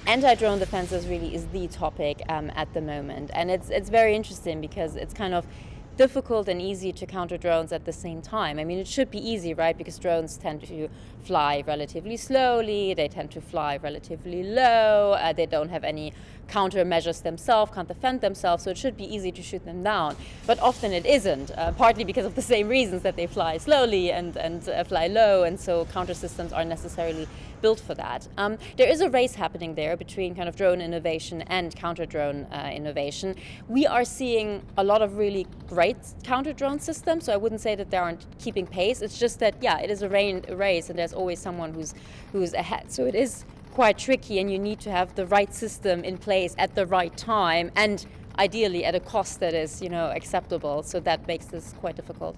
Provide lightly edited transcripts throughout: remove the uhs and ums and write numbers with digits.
Anti-drone defenses really is the topic at the moment, and it's very interesting because it's kind of difficult and easy to counter drones at the same time. I mean, it should be easy, right? Because drones tend to fly relatively slowly, they tend to fly relatively low, they don't have any countermeasures themselves, can't defend themselves, so it should be easy to shoot them down. But often it isn't, partly because of the same reasons that they fly slowly and fly low, and so counter systems aren't necessarily built for that. There is a race happening there between kind of drone innovation and counter-drone innovation. We are seeing a lot of really great counter-drone systems, so I wouldn't say that they aren't keeping pace. It's just that, yeah, it is a race and there's always someone who's ahead. So it is quite tricky, and you need to have the right system in place at the right time, and ideally at a cost that is, acceptable. So that makes this quite difficult.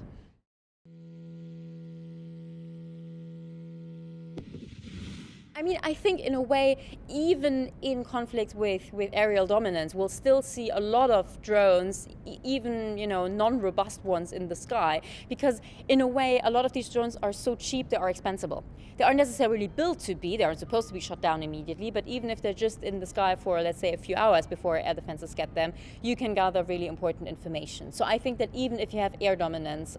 I mean, I think in a way, even in conflicts with aerial dominance, we'll still see a lot of drones, even non-robust ones in the sky, because in a way, a lot of these drones are so cheap they are expensible. They aren't necessarily built to be, they aren't supposed to be shot down immediately, but even if they're just in the sky for, let's say, a few hours before air defenses get them, you can gather really important information. So I think that even if you have air dominance,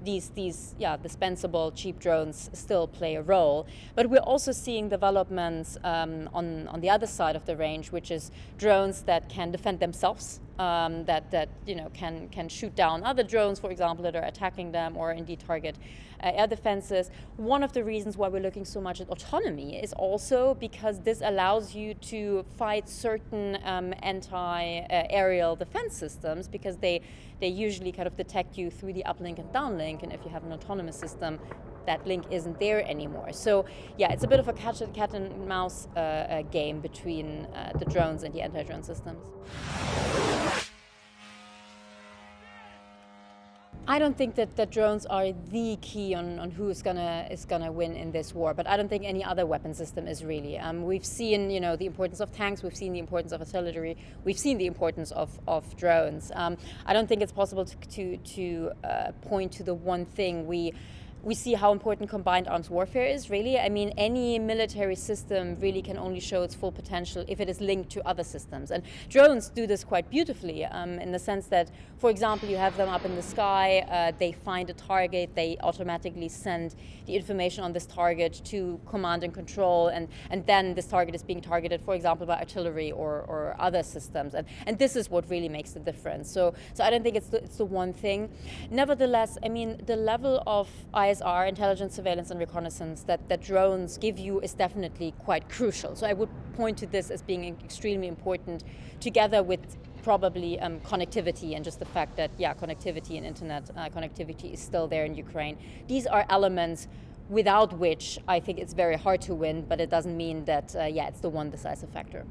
these dispensable cheap drones still play a role. But we're also seeing developments on the other side of the range, which is drones that can defend themselves, that can shoot down other drones, for example, that are attacking them, or indeed target air defenses. One of the reasons why we're looking so much at autonomy is also because this allows you to fight certain anti-aerial defense systems, because they usually kind of detect you through the uplink and downlink, and if you have an autonomous system, that link isn't there anymore. So yeah, it's a bit of a cat and mouse game between the drones and the anti-drone systems. I don't think that drones are the key on who is gonna win in this war, but I don't think any other weapon system is really. We've seen the importance of tanks, we've seen the importance of artillery, we've seen the importance of drones. I don't think it's possible to point to the one thing. We see how important combined arms warfare is, really. I mean, any military system really can only show its full potential if it is linked to other systems. And drones do this quite beautifully, in the sense that, for example, you have them up in the sky, they find a target, they automatically send the information on this target to command and control, and then this target is being targeted, for example, by artillery or other systems. And this is what really makes the difference. So I don't think it's the one thing. Nevertheless, I mean, the level of ISR, intelligence, surveillance, and reconnaissance, that drones give you is definitely quite crucial. So I would point to this as being extremely important, together with probably connectivity, and just the fact that, connectivity and internet connectivity is still there in Ukraine. These are elements without which I think it's very hard to win, but it doesn't mean that, it's the one decisive factor.